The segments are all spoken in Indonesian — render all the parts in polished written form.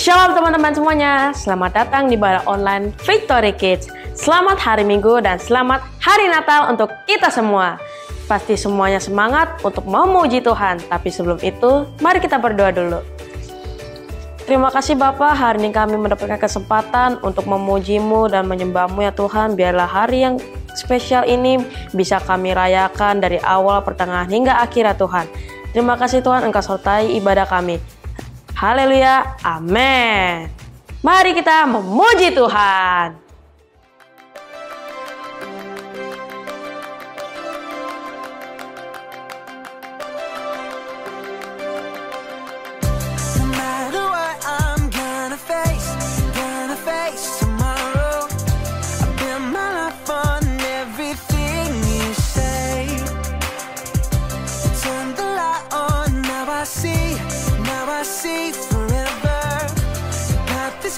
Shalom teman-teman semuanya, selamat datang di Ibadah Online Victory Kids. Selamat hari Minggu dan selamat hari Natal untuk kita semua. Pasti semuanya semangat untuk memuji Tuhan, tapi sebelum itu, mari kita berdoa dulu. Terima kasih Bapa, hari ini kami mendapatkan kesempatan untuk memuji-Mu dan menyembah-Mu ya Tuhan. Biarlah hari yang spesial ini bisa kami rayakan dari awal, pertengahan, hingga akhir ya Tuhan. Terima kasih Tuhan, Engkau sertai ibadah kami. Haleluya, amin. Mari kita memuji Tuhan.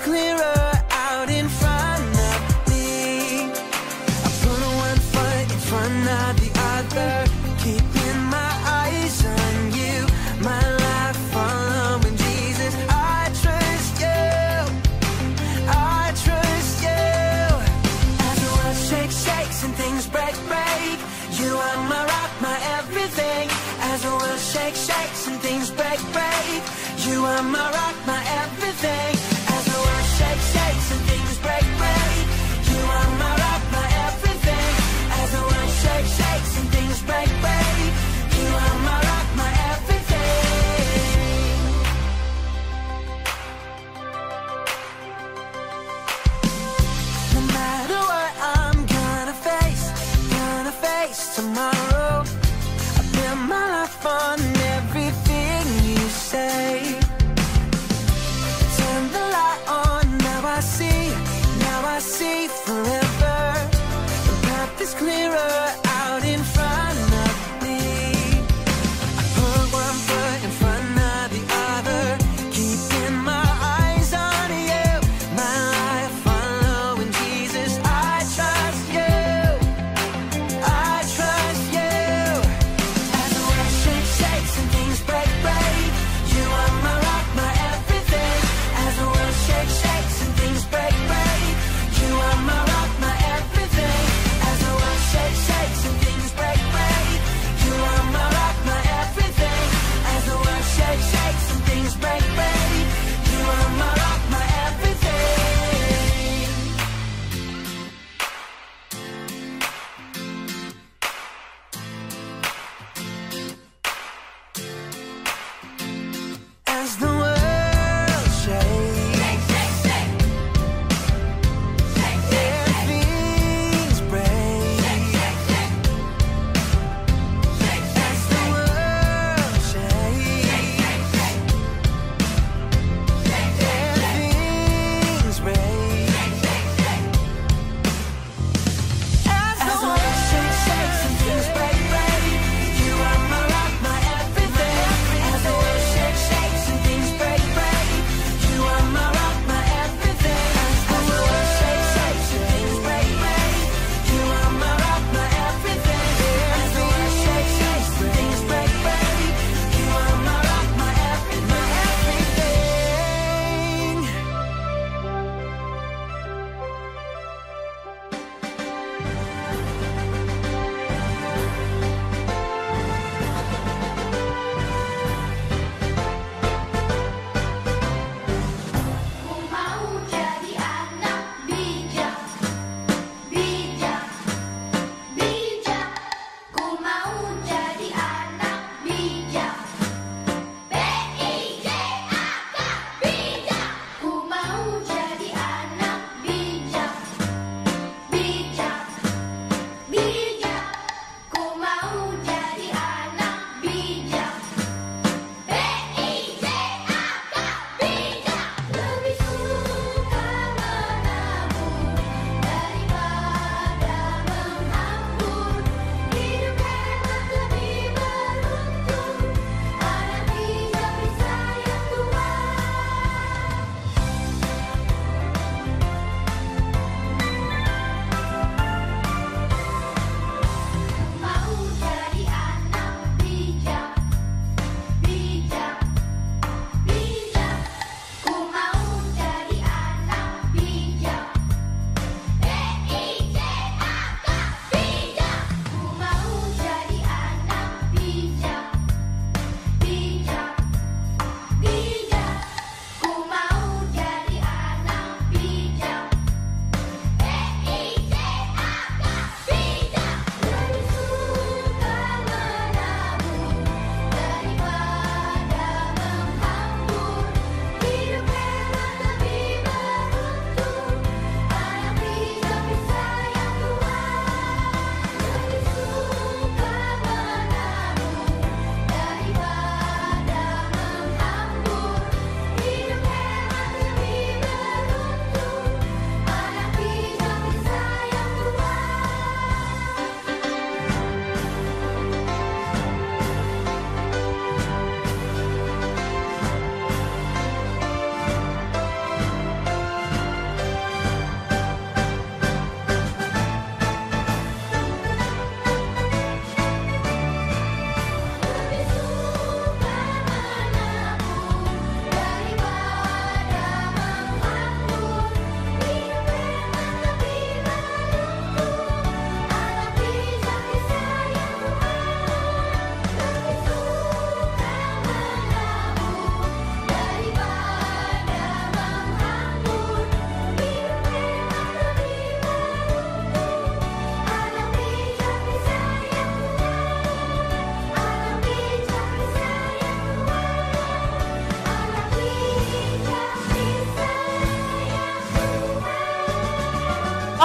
Clearer out in front of me. I put one foot in front of the other, keeping my eyes on you. My life following Jesus. I trust you. I trust you. As the world shakes and things break. You are my rock, my everything. As the world shakes and things break. You are my rock, my everything. Shakes and things break. You are my rock, my everything. As the world shakes and things break. You are my rock, my everything. No matter what I'm gonna face tomorrow. I build my life on everything you say. Turn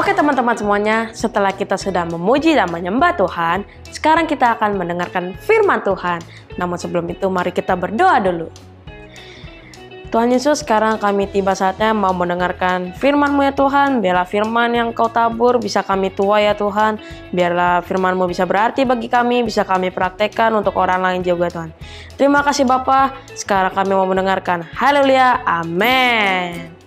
Oke teman-teman semuanya, setelah kita sudah memuji dan menyembah Tuhan, sekarang kita akan mendengarkan firman Tuhan. Namun sebelum itu mari kita berdoa dulu. Tuhan Yesus, sekarang kami tiba saatnya mau mendengarkan firman-Mu ya Tuhan. Biarlah firman yang Kau tabur bisa kami tuai ya Tuhan. Biarlah firman-Mu bisa berarti bagi kami, bisa kami praktekkan untuk orang lain juga Tuhan. Terima kasih Bapa. Sekarang kami mau mendengarkan. Haleluya, amin.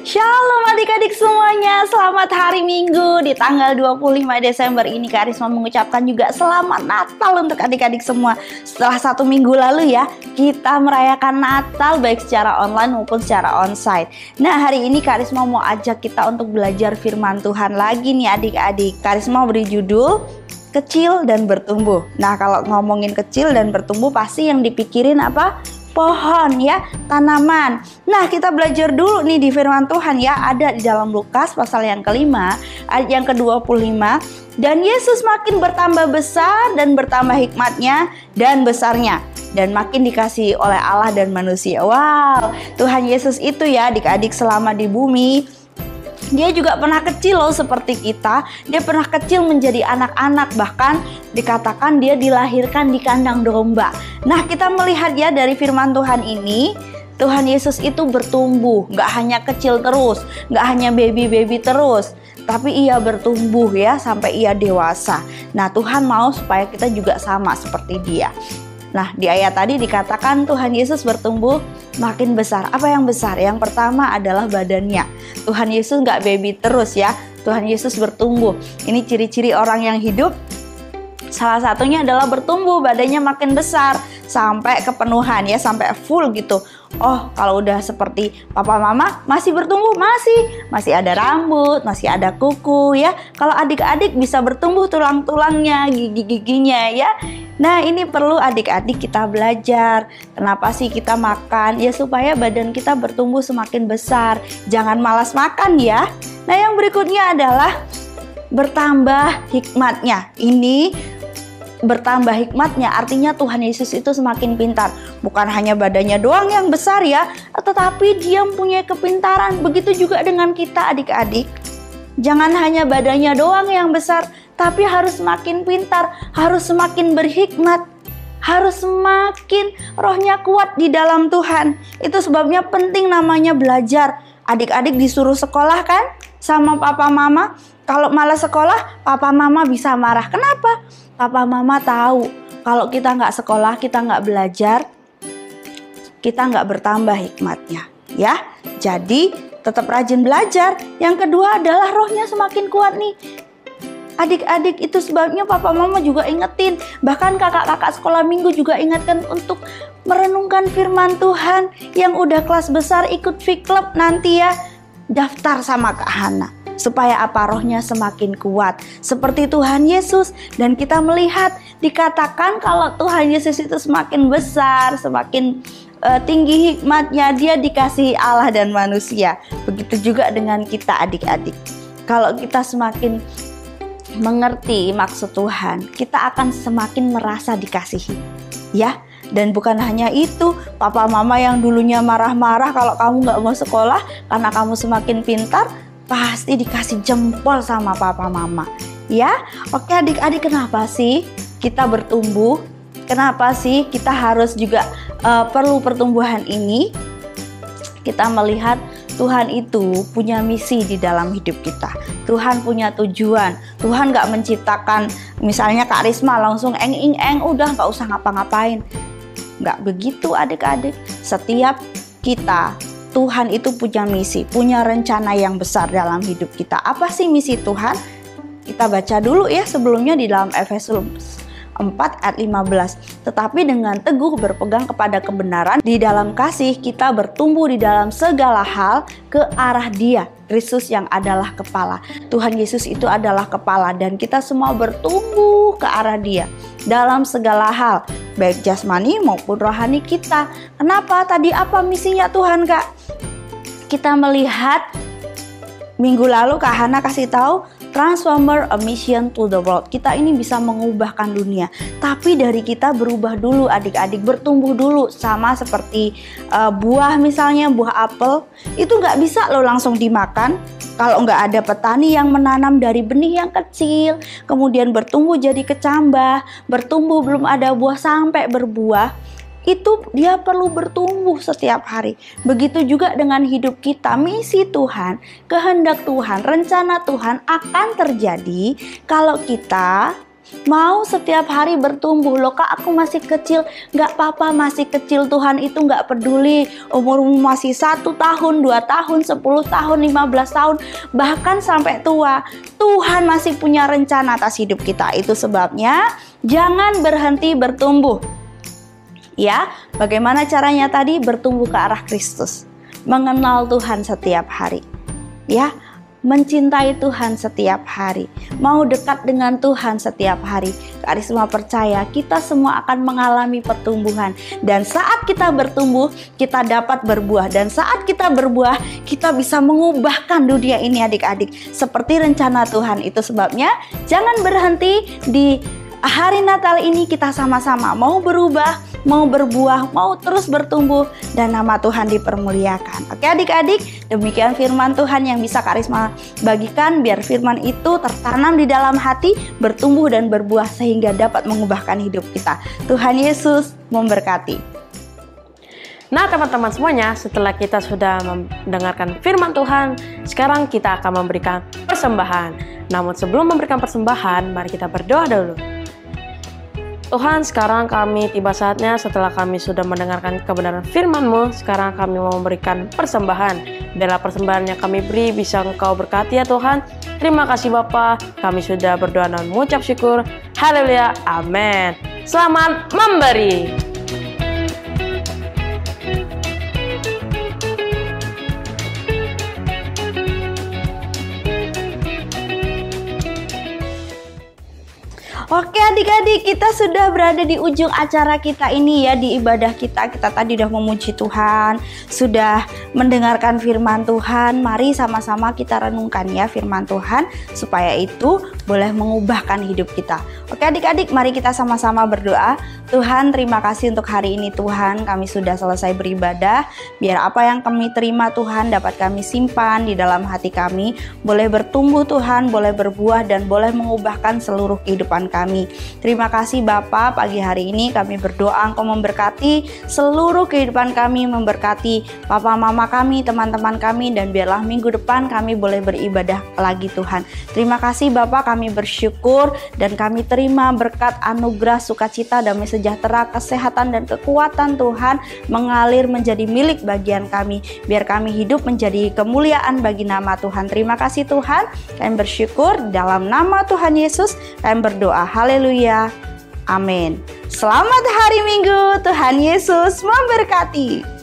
Shalom adik-adik semuanya, selamat hari Minggu di tanggal 25 Desember ini. Kak Risma mengucapkan juga selamat Natal untuk adik-adik semua. Setelah 1 minggu lalu ya, kita merayakan Natal baik secara online maupun secara onsite. Nah hari ini Kak Risma mau ajak kita untuk belajar firman Tuhan lagi nih adik-adik. Kak Risma beri judul Kecil dan Bertumbuh. Nah kalau ngomongin kecil dan bertumbuh pasti yang dipikirin apa? Pohon ya, tanaman. Nah kita belajar dulu nih di firman Tuhan ya. Ada di dalam Lukas pasal yang kelima ayat yang ke-25. Dan Yesus makin bertambah besar dan bertambah hikmatnya dan besarnya, dan makin dikasihi oleh Allah dan manusia. Wow, Tuhan Yesus itu ya adik-adik selama di bumi, dia juga pernah kecil loh seperti kita. Dia pernah kecil menjadi anak-anak. Bahkan dikatakan dia dilahirkan di kandang domba. Nah kita melihat ya dari firman Tuhan ini, Tuhan Yesus itu bertumbuh. Gak hanya kecil terus, gak hanya baby-baby terus, tapi ia bertumbuh ya sampai ia dewasa. Nah Tuhan mau supaya kita juga sama seperti dia. Nah di ayat tadi dikatakan Tuhan Yesus bertumbuh makin besar. Apa yang besar? Yang pertama adalah badannya. Tuhan Yesus gak baby terus ya. Tuhan Yesus bertumbuh. Ini ciri-ciri orang yang hidup. Salah satunya adalah bertumbuh, badannya makin besar sampai kepenuhan ya, sampai full gitu. Oh, kalau udah seperti papa mama masih bertumbuh, masih ada rambut, masih ada kuku ya. Kalau adik-adik bisa bertumbuh tulang-tulangnya, gigi-giginya ya. Nah, ini perlu adik-adik kita belajar. Kenapa sih kita makan? Ya supaya badan kita bertumbuh semakin besar. Jangan malas makan ya. Nah, yang berikutnya adalah bertambah hikmatnya. Ini bertambah hikmatnya artinya Tuhan Yesus itu semakin pintar. Bukan hanya badannya doang yang besar ya, tetapi dia punya kepintaran. Begitu juga dengan kita adik-adik. Jangan hanya badannya doang yang besar, tapi harus semakin pintar, harus semakin berhikmat, harus semakin rohnya kuat di dalam Tuhan. Itu sebabnya penting namanya belajar. Adik-adik disuruh sekolah kan sama papa mama. Kalau malas sekolah, papa mama bisa marah. Kenapa? Papa mama tahu kalau kita nggak sekolah, kita nggak belajar, kita nggak bertambah hikmatnya ya. Jadi tetap rajin belajar. Yang kedua adalah rohnya semakin kuat nih adik-adik. Itu sebabnya papa mama juga ingetin, bahkan kakak-kakak sekolah minggu juga ingatkan untuk merenungkan firman Tuhan. Yang udah kelas besar ikut V-Club nanti ya, daftar sama Kak Hana supaya apa? Rohnya semakin kuat seperti Tuhan Yesus. Dan kita melihat dikatakan kalau Tuhan Yesus itu semakin besar, semakin tinggi hikmatnya, dia dikasihi Allah dan manusia. Begitu juga dengan kita adik-adik. Kalau kita semakin mengerti maksud Tuhan, kita akan semakin merasa dikasihi ya. Dan bukan hanya itu, papa mama yang dulunya marah-marah kalau kamu gak mau sekolah karena kamu semakin pintar, pasti dikasih jempol sama papa mama ya. Oke adik-adik, kenapa sih kita bertumbuh? Kenapa sih kita harus juga perlu pertumbuhan ini? Kita melihat Tuhan itu punya misi di dalam hidup kita. Tuhan punya tujuan. Tuhan gak menciptakan misalnya Kak Risma langsung eng-eng udah gak usah ngapa-ngapain. Gak begitu adik-adik. Setiap kita, Tuhan itu punya misi, punya rencana yang besar dalam hidup kita. Apa sih misi Tuhan? Kita baca dulu ya sebelumnya di dalam Efesus 4 ayat 15. Tetapi dengan teguh berpegang kepada kebenaran di dalam kasih, kita bertumbuh di dalam segala hal ke arah Dia, Kristus yang adalah kepala. Tuhan Yesus itu adalah kepala dan kita semua bertumbuh ke arah Dia dalam segala hal, baik jasmani maupun rohani kita. Kenapa? Tadi apa misinya Tuhan, Kak? Kita melihat minggu lalu Kak Hana kasih tahu transformer a mission to the world. Kita ini bisa mengubahkan dunia, tapi dari kita berubah dulu adik-adik, bertumbuh dulu. Sama seperti buah misalnya, buah apel itu nggak bisa lo langsung dimakan. Kalau nggak ada petani yang menanam dari benih yang kecil, kemudian bertumbuh jadi kecambah, bertumbuh belum ada buah sampai berbuah, itu dia perlu bertumbuh setiap hari. Begitu juga dengan hidup kita, misi Tuhan, kehendak Tuhan, rencana Tuhan akan terjadi kalau kita mau setiap hari bertumbuh. Loh Kak, aku masih kecil. Gak apa-apa, masih kecil. Tuhan itu gak peduli umurmu masih 1 tahun, 2 tahun, 10 tahun, 15 tahun, bahkan sampai tua. Tuhan masih punya rencana atas hidup kita. Itu sebabnya jangan berhenti bertumbuh. Ya, bagaimana caranya tadi? Bertumbuh ke arah Kristus, mengenal Tuhan setiap hari. Ya, mencintai Tuhan setiap hari, mau dekat dengan Tuhan setiap hari. Karisma percaya kita semua akan mengalami pertumbuhan, dan saat kita bertumbuh kita dapat berbuah, dan saat kita berbuah kita bisa mengubahkan dunia ini adik-adik seperti rencana Tuhan. Itu sebabnya jangan berhenti. Di hari Natal ini kita sama-sama mau berubah, mau berbuah, mau terus bertumbuh, dan nama Tuhan dipermuliakan. Oke adik-adik, demikian firman Tuhan yang bisa Karisma bagikan, biar firman itu tertanam di dalam hati, bertumbuh dan berbuah sehingga dapat mengubahkan hidup kita. Tuhan Yesus memberkati. Nah teman-teman semuanya, setelah kita sudah mendengarkan firman Tuhan, sekarang kita akan memberikan persembahan. Namun sebelum memberikan persembahan, mari kita berdoa dulu. Tuhan, sekarang kami tiba saatnya setelah kami sudah mendengarkan kebenaran firman-Mu, sekarang kami mau memberikan persembahan. Biarlah persembahan yang kami beri bisa Engkau berkati ya Tuhan. Terima kasih Bapa, kami sudah berdoa dan mengucap syukur. Haleluya, amin. Selamat memberi. Oke adik-adik, kita sudah berada di ujung acara kita ini ya, di ibadah kita. Kita tadi udah memuji Tuhan, sudah mendengarkan firman Tuhan. Mari sama-sama kita renungkan ya firman Tuhan, supaya itu boleh mengubahkan hidup kita. Oke adik-adik, mari kita sama-sama berdoa. Tuhan, terima kasih untuk hari ini Tuhan, kami sudah selesai beribadah. Biar apa yang kami terima Tuhan dapat kami simpan di dalam hati kami, boleh bertumbuh Tuhan, boleh berbuah, dan boleh mengubahkan seluruh kehidupan kami. Terima kasih Bapa, pagi hari ini kami berdoa Engkau memberkati seluruh kehidupan kami, memberkati Papa Mama kami, teman-teman kami, dan biarlah minggu depan kami boleh beribadah lagi Tuhan. Terima kasih Bapa, kami bersyukur dan kami terima berkat anugerah sukacita, damai sejahtera, kesehatan dan kekuatan Tuhan mengalir menjadi milik bagian kami. Biar kami hidup menjadi kemuliaan bagi nama Tuhan. Terima kasih Tuhan, kami bersyukur dalam nama Tuhan Yesus kami berdoa. Haleluya, amin. Selamat hari Minggu, Tuhan Yesus memberkati.